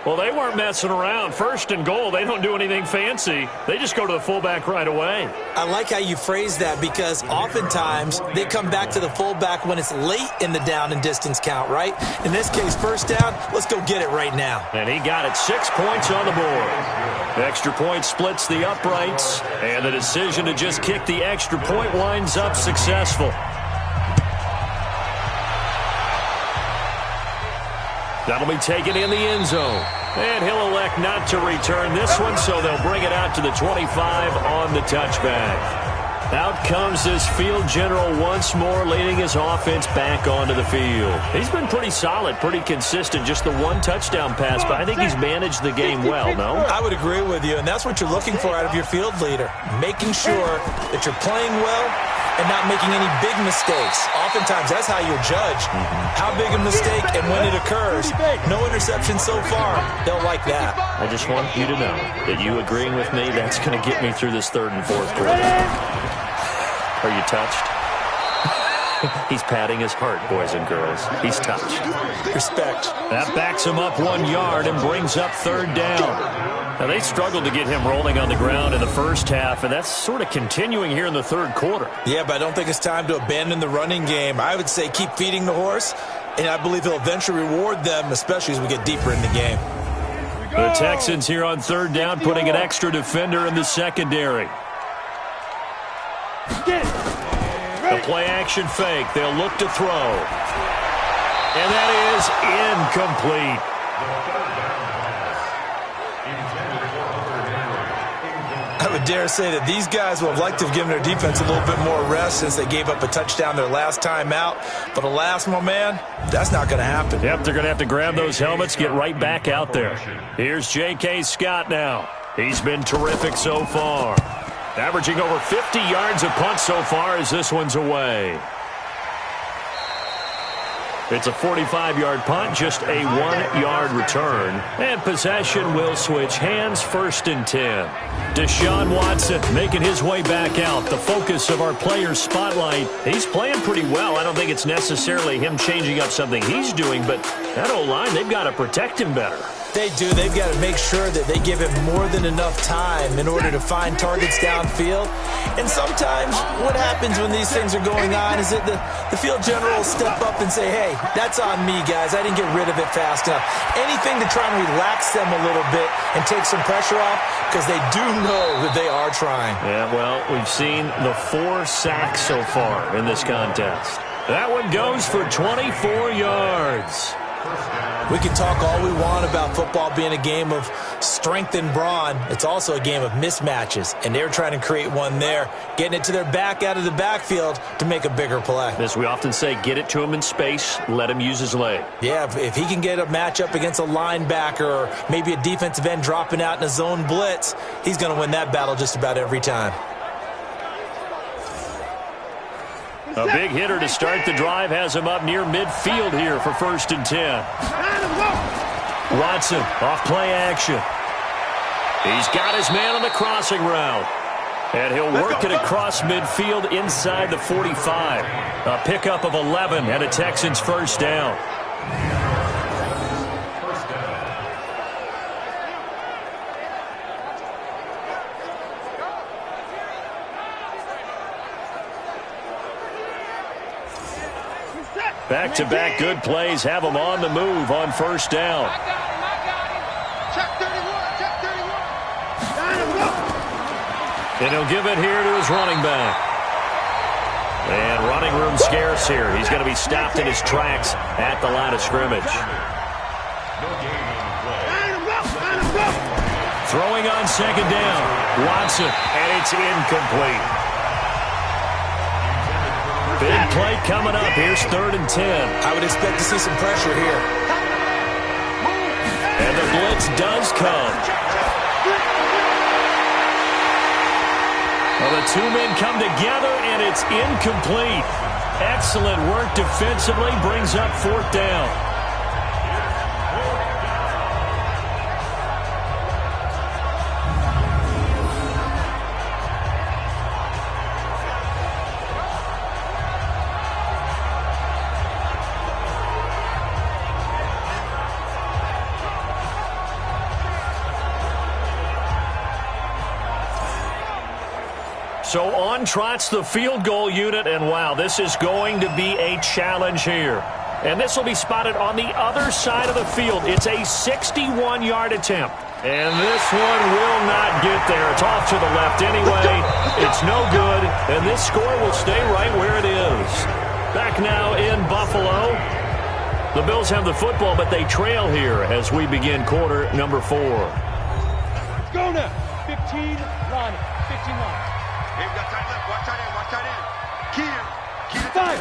Well, they weren't messing around. 1st and goal, they don't do anything fancy. They just go to the fullback right away. I like how you phrase that because oftentimes they come back to the fullback when it's late in the down and distance count, right? In this case, 1st down, let's go get it right now. And he got it. 6 points on the board. The extra point splits the uprights, and the decision to just kick the extra point winds up successful. That'll be taken in the end zone. And he'll elect not to return this one, so they'll bring it out to the 25 on the touchback. Out comes this field general once more, leading his offense back onto the field. He's been pretty solid, pretty consistent, just the 1 touchdown pass, but I think he's managed the game well, no? I would agree with you, and that's what you're looking for out of your field leader, making sure that you're playing well and not making any big mistakes. Oftentimes, that's how you'll judge how big a mistake and when it occurs. No interception so far. They'll like that. I just want you to know that you agreeing with me, that's going to get me through this 3rd and 4th quarter. Are you touched? He's patting his heart, boys and girls. He's touched. Respect. That backs him up 1 yard and brings up 3rd down. Now, they struggled to get him rolling on the ground in the first half, and that's sort of continuing here in the 3rd quarter. Yeah, but I don't think it's time to abandon the running game. I would say keep feeding the horse, and I believe he'll eventually reward them, especially as we get deeper in the game. The Texans here on 3rd down, putting an extra defender in the secondary. The play-action fake. They'll look to throw. And that is incomplete. I would dare say that these guys would have liked to have given their defense a little bit more rest since they gave up a touchdown their last time out. But alas, my man, that's not going to happen. Yep, they're going to have to grab those helmets, get right back out there. Here's J.K. Scott now. He's been terrific so far. Averaging over 50 yards a punt so far as this one's away. It's a 45-yard punt, just a 1-yard return. And possession will switch hands, 1st and 10. Deshaun Watson making his way back out. The focus of our players' spotlight. He's playing pretty well. I don't think it's necessarily him changing up something he's doing, but that O-line, they've got to protect him better. They do. They've got to make sure that they give him more than enough time in order to find targets downfield. And sometimes what happens when these things are going on is that the field general will step up and say, hey, that's on me, guys. I didn't get rid of it fast enough. Anything to try and relax them a little bit and take some pressure off, because they do know that they are trying. Yeah, well, we've seen the 4 sacks so far in this contest. That one goes for 24 yards. We can talk all we want about football being a game of strength and brawn. It's also a game of mismatches, and they're trying to create one there, getting it to their back out of the backfield to make a bigger play. As we often say, get it to him in space, let him use his leg. Yeah, if he can get a matchup against a linebacker or maybe a defensive end dropping out in a zone blitz, he's going to win that battle just about every time. A big hitter to start the drive has him up near midfield here for 1st and 10. Watson off play action. He's got his man on the crossing route. And he'll work it across midfield inside the 45. A pickup of 11 and a Texans 1st down. Back-to-back good plays have him on the move on 1st down. Check 31, check 31. And he'll give it here to his running back. And running room scarce here. He's going to be stopped in his tracks at the line of scrimmage. Throwing on 2nd down. Watson, and it's incomplete. Big play coming up. Here's 3rd and 10. I would expect to see some pressure here. And the blitz does come. Well, the 2 men come together, and it's incomplete. Excellent work defensively. Brings up 4th down. So on trots the field goal unit, and wow, this is going to be a challenge here. And this will be spotted on the other side of the field. It's a 61-yard attempt. And this one will not get there. It's off to the left anyway. It's no good, and this score will stay right where it is. Back now in Buffalo. The Bills have the football, but they trail here as we begin quarter number 4. Let's go now. 15 line. 15 line. Hey, we got tight left. Watch tight end. Watch tight end. Key him. Fire.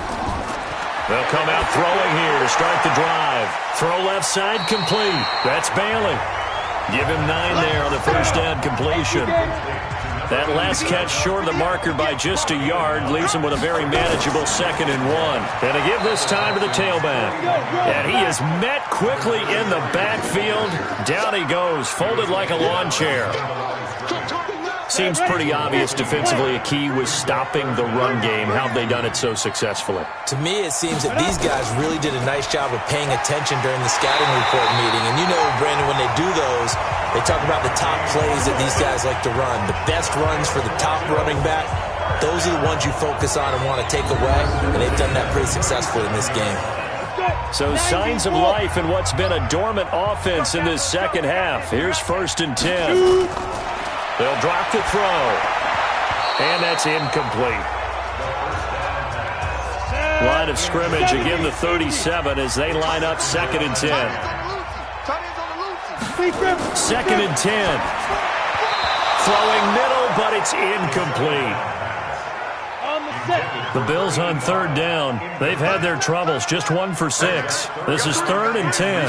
They'll come out throwing here to start the drive. Throw left side complete. That's Bailey. Give him 9 there on the 1st down completion. That last catch short of the marker by just a yard leaves him with a very manageable 2nd and 1. And to give this time to the tailback. And he is met quickly in the backfield. Down he goes, folded like a lawn chair. Seems pretty obvious defensively a key was stopping the run game. How have they done it so successfully? To me, it seems that these guys really did a nice job of paying attention during the scouting report meeting. And you know, Brandon, when they do those, they talk about the top plays that these guys like to run. The best runs for the top running back, those are the ones you focus on and want to take away. And they've done that pretty successfully in this game. So signs of life in what's been a dormant offense in this second half. Here's 1st and 10. They'll drop the throw. And that's incomplete. Line of scrimmage, again the 37 as they line up 2nd and 10. 2nd and 10. Throwing middle, but it's incomplete. The Bills on 3rd down. They've had their troubles, just 1 for 6. This is 3rd and 10.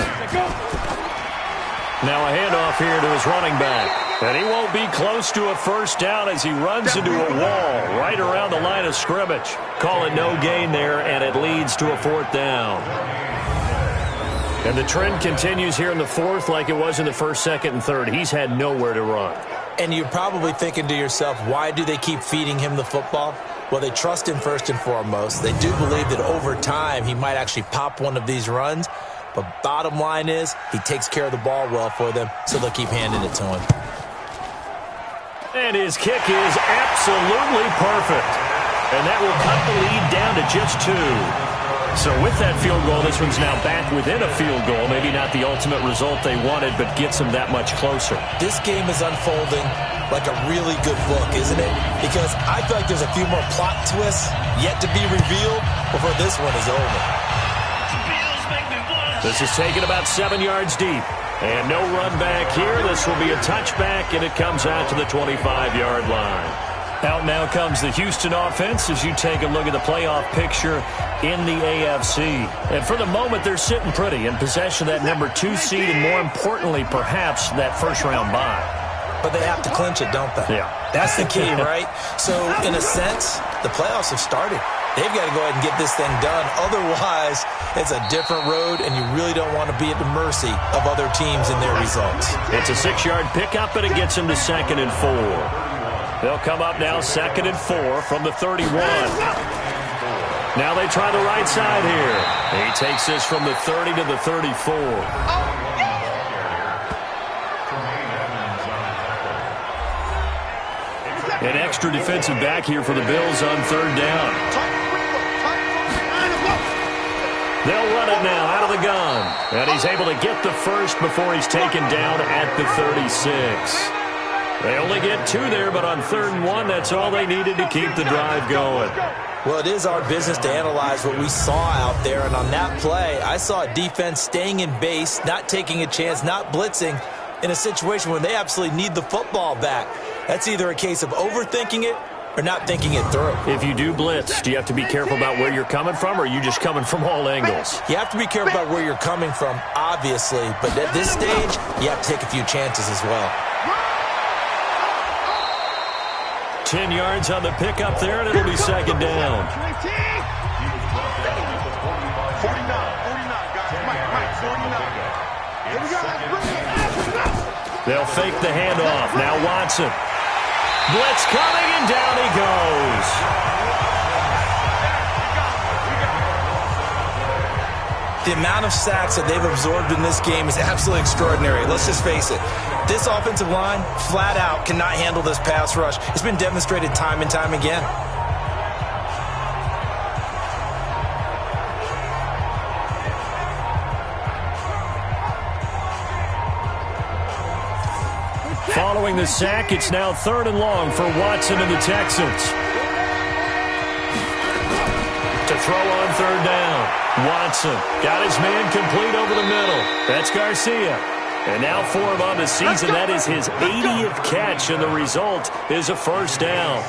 Now a handoff here to his running back. And he won't be close to a first down as he runs into a wall right around the line of scrimmage. Call it no gain there, and it leads to a fourth down. And the trend continues here in the fourth like it was in the first, second, and third. He's had nowhere to run. And you're probably thinking to yourself, why do they keep feeding him the football? Well, they trust him first and foremost. They do believe that over time he might actually pop one of these runs. But bottom line is he takes care of the ball well for them, so they'll keep handing it to him. And his kick is absolutely perfect. And that will cut the lead down to just 2. So with that field goal, this one's now back within a field goal. Maybe not the ultimate result they wanted, but gets them that much closer. This game is unfolding like a really good book, isn't it? Because I feel like there's a few more plot twists yet to be revealed before this one is over. This is taken about 7 yards deep. And no run back here. This will be a touchback, and it comes out to the 25-yard line. Out now comes the Houston offense as you take a look at the playoff picture in the AFC. And for the moment, they're sitting pretty in possession of that number 2 seed and, more importantly, perhaps that first-round bye. But they have to clinch it, don't they? Yeah. That's the key, right? So, in a sense, the playoffs have started. They've got to go ahead and get this thing done. Otherwise, it's a different road, and you really don't want to be at the mercy of other teams and their results. It's a 6-yard pickup, and it gets them to 2nd and 4. They'll come up now 2nd and 4 from the 31. Now they try the right side here. He takes this from the 30 to the 34. An extra defensive back here for the Bills on 3rd down. They'll run it now out of the gun. And he's able to get the first before he's taken down at the 36. They only get 2 there, but on 3rd and 1, that's all they needed to keep the drive going. Well, it is our business to analyze what we saw out there. And on that play, I saw a defense staying in base, not taking a chance, not blitzing in a situation where they absolutely need the football back. That's either a case of overthinking it or not thinking it through. If you do blitz, do you have to be careful about where you're coming from, or are you just coming from all angles? You have to be careful about where you're coming from, obviously. But at this stage, you have to take a few chances as well. 10 yards on the pickup there, and it'll be 2nd down. 49, guys. Mike, 49. Here we go. They'll fake the handoff. Now Watson. Blitz coming, and down he goes. The amount of sacks that they've absorbed in this game is absolutely extraordinary. Let's just face it. This offensive line, flat out, cannot handle this pass rush. It's been demonstrated time and time again. Following the sack, it's now 3rd and long for Watson and the Texans. To throw on 3rd down. Watson got his man complete over the middle. That's Garcia. And now for him on the season, that is his 80th catch, and the result is a first down.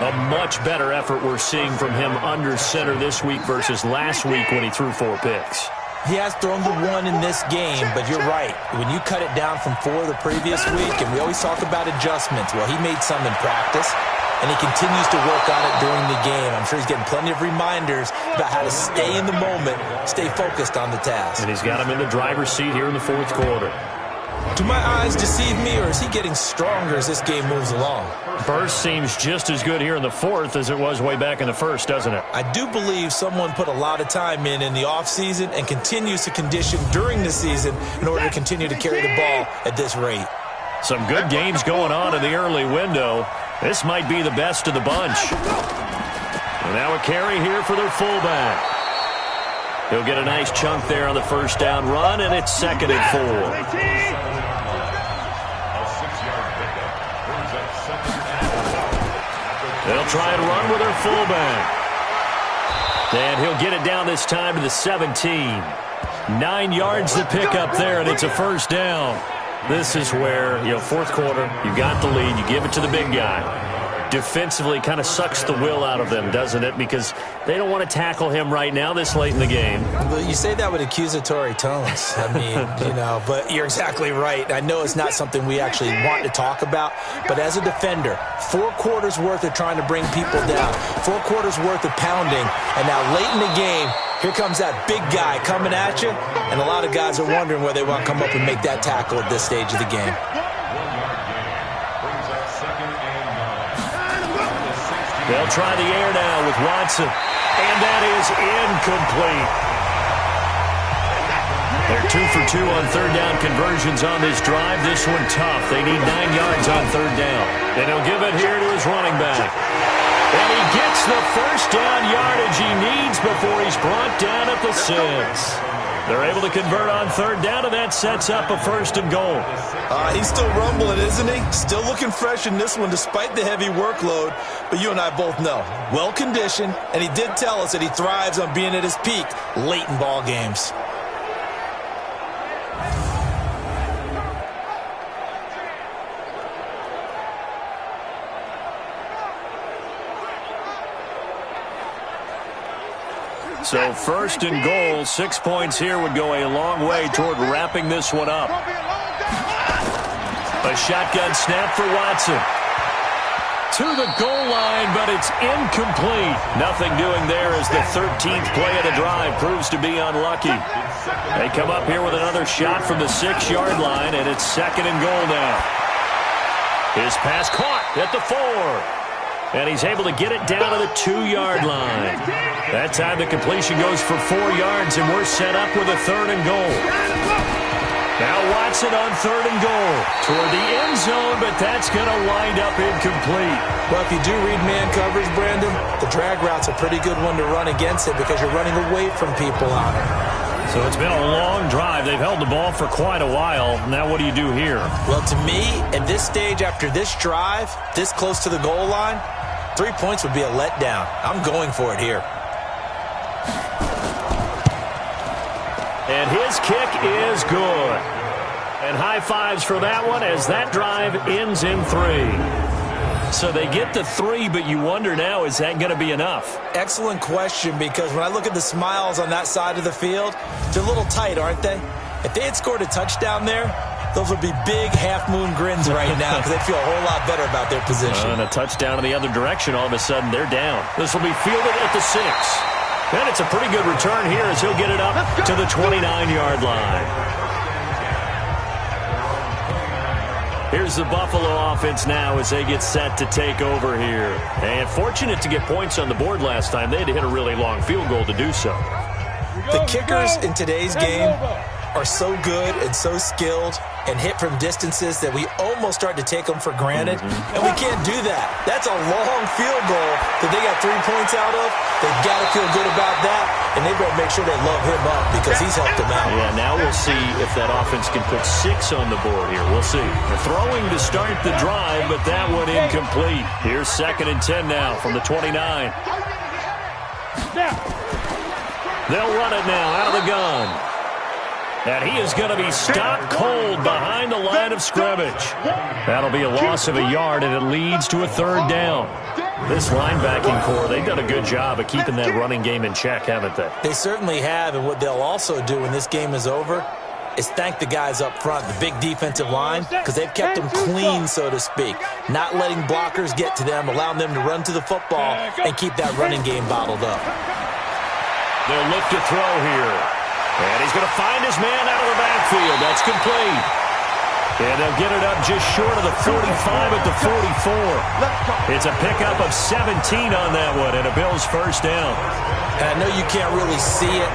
A much better effort we're seeing from him under center this week versus last week when he threw 4 picks. He has thrown the 1 in this game, but you're right. When you cut it down from 4 the previous week, and we always talk about adjustments, well, he made some in practice, and he continues to work on it during the game. I'm sure he's getting plenty of reminders about how to stay in the moment, stay focused on the task. And he's got him in the driver's seat here in the 4th quarter. Do my eyes deceive me, or is he getting stronger as this game moves along? Burst seems just as good here in the 4th as it was way back in the 1st, doesn't it? I do believe someone put a lot of time in the offseason and continues to condition during the season in order to continue to carry the ball at this rate. Some good games going on in the early window. This might be the best of the bunch. And now a carry here for their fullback. He'll get a nice chunk there on the first down run, and it's 2nd and 4. They'll try and run with their fullback. And he'll get it down this time to the 17. 9 yards to pick up there, and it's a first down. This is where, 4th quarter, you got the lead, you give it to the big guy. defensively kind of sucks the will out of them, doesn't it? Because they don't want to tackle him right now this late in the game. But you say that with accusatory tones. I mean, but you're exactly right. I know it's not something we actually want to talk about, but as a defender, 4 quarters worth of trying to bring people down, 4 quarters worth of pounding, and now late in the game, here comes that big guy coming at you, and a lot of guys are wondering whether they want to come up and make that tackle at this stage of the game. They'll try the air now with Watson, and that is incomplete. They're 2 for 2 on third down conversions on this drive. This one tough. They need 9 yards on third down. And he'll give it here to his running back. And he gets the first down yardage he needs before he's brought down at the 6. They're able to convert on third down, and that sets up a 1st and goal. He's still rumbling, isn't he? Still looking fresh in this one despite the heavy workload. But you and I both know, well-conditioned, and he did tell us that he thrives on being at his peak late in ball games. So 1st and goal, 6 points here would go a long way toward wrapping this one up. A shotgun snap for Watson. To the goal line, but it's incomplete. Nothing doing there as the 13th play of the drive proves to be unlucky. They come up here with another shot from the 6-yard line, and it's 2nd and goal now. His pass caught at the 4. And he's able to get it down to the 2-yard line. That time the completion goes for 4 yards, and we're set up with a 3rd and goal. Now Watson on 3rd and goal. Toward the end zone, but that's going to wind up incomplete. Well, if you do read man coverage, Brandon, the drag route's a pretty good one to run against it because you're running away from people on it. So it's been a long drive. They've held the ball for quite a while. Now what do you do here? Well, to me, at this stage after this drive, this close to the goal line, 3 points would be a letdown. I'm going for it here. And his kick is good. And high fives for that one as that drive ends in 3. So they get the 3, but you wonder now, is that going to be enough? Excellent question, because when I look at the smiles on that side of the field, they're a little tight, aren't they? If they had scored a touchdown there, those would be big half-moon grins right now because they'd feel a whole lot better about their position. And a touchdown in the other direction, all of a sudden they're down. This will be fielded at the 6. And it's a pretty good return here as he'll get it up to the 29-yard line. Here's the Buffalo offense now as they get set to take over here. And fortunate to get points on the board last time. They had to hit a really long field goal to do so. The kickers in today's game are so good and so skilled and hit from distances that we almost start to take them for granted. And we can't do that. That's a long field goal that they got 3 points out of. They've got to feel good about that, and they better make sure they love him up because he's helped them out. Yeah, now we'll see if that offense can put 6 on the board here. We'll see. They're throwing to start the drive, but that one incomplete. Here's 2nd and 10 now from the 29. They'll run it now out of the gun. And he is going to be stopped cold behind the line of scrimmage. That'll be a loss of a yard, and it leads to a 3rd down. This linebacking core, they've done a good job of keeping that running game in check, haven't they? They certainly have, and what they'll also do when this game is over is thank the guys up front, the big defensive line, because they've kept them clean, so to speak, not letting blockers get to them, allowing them to run to the football and keep that running game bottled up. They'll look to throw here. And he's going to find his man out of the backfield. That's complete. And they'll get it up just short of the 45 at the 44. It's a pickup of 17 on that one and a Bills 1st down. And I know you can't really see it,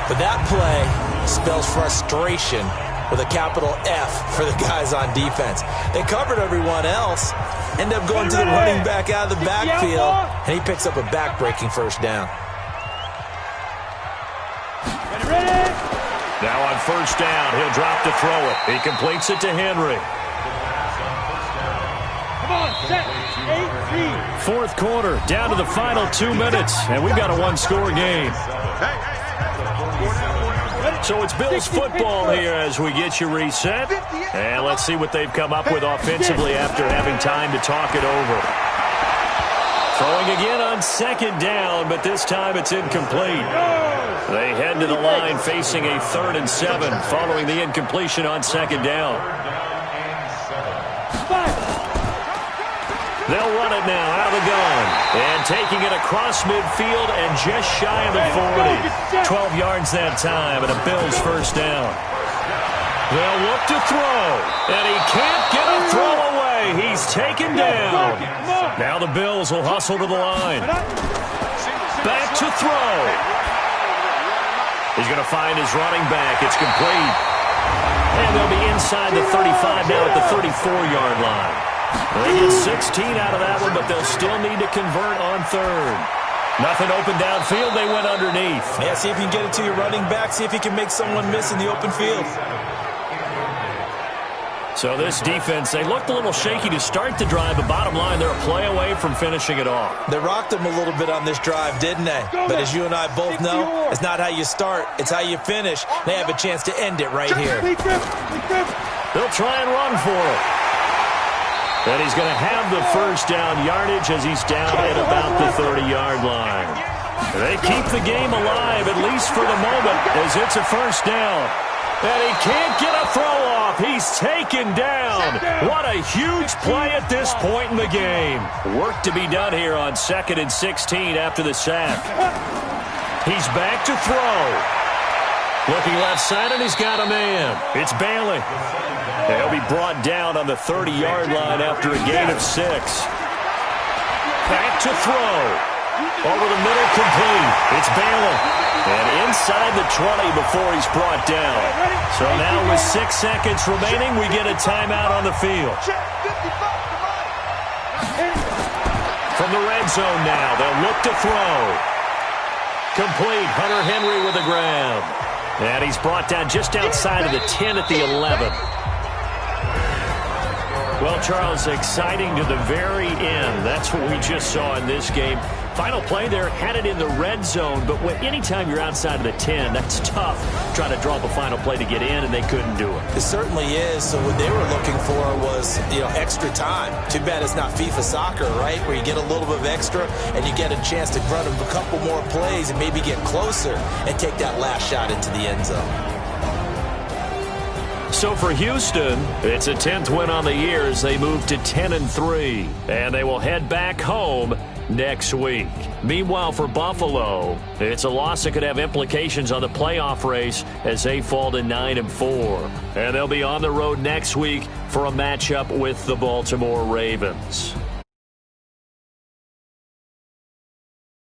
but that play spells frustration with a capital F for the guys on defense. They covered everyone else, end up going to the running back out of the backfield, and he picks up a back-breaking 1st down. Now on 1st down, he'll drop to throw it. He completes it to Henry. Come on, set, 8-3. 4th quarter, down to the final 2 minutes, and we've got a 1-score game. So it's Bills football here as we get you reset. And let's see what they've come up with offensively after having time to talk it over. Throwing again on second down, but this time it's incomplete. They head to the line facing a 3rd and 7 following the incompletion on second down. They'll run it now out of the gun. And taking it across midfield and just shy of the 40. 12 yards that time and a Bills first down. They'll look to throw. And he can't get a throw away. He's taken down. Now the Bills will hustle to the line. Back to throw. He's going to find his running back. It's complete. And they'll be inside the 35 now at the 34-yard line. They get 16 out of that one, but they'll still need to convert on 3rd. Nothing open downfield. They went underneath. Yeah, see if you can get it to your running back. See if you can make someone miss in the open field. So this defense, they looked a little shaky to start the drive, but bottom line, they're a play away from finishing it off. They rocked them a little bit on this drive, didn't they? But as you and I both know, it's not how you start, it's how you finish. They have a chance to end it right here. They'll try and run for it. And he's going to have the first down yardage as he's down at about the 30-yard line. They keep the game alive, at least for the moment, as it's a first down. And he can't get a throw off. He's taken down. What a huge play at this point in the game. Work to be done here on 2nd and 16 after the sack. He's back to throw. Looking left side, and he's got a man. It's Bailey. And he'll be brought down on the 30-yard line after a gain of 6. Back to throw. Over the middle, complete. It's Bailey. And inside the 20 before he's brought down. So now with 6 seconds remaining, we get a timeout on the field. From the red zone now, they'll look to throw. Complete. Hunter Henry with a grab. And he's brought down just outside of the 10 at the 11. Well, Charles, exciting to the very end. That's what we just saw in this game. Final play there, had it in the red zone, but anytime you're outside of the 10, that's tough. Trying to draw up a final play to get in, and they couldn't do it. It certainly is. So what they were looking for was, extra time. Too bad it's not FIFA soccer, right, where you get a little bit of extra and you get a chance to run a couple more plays and maybe get closer and take that last shot into the end zone. So for Houston, it's a 10th win on the year as they move to 10-3, and they will head back home next week. Meanwhile, for Buffalo, it's a loss that could have implications on the playoff race as they fall to 9-4. And they'll be on the road next week for a matchup with the Baltimore Ravens.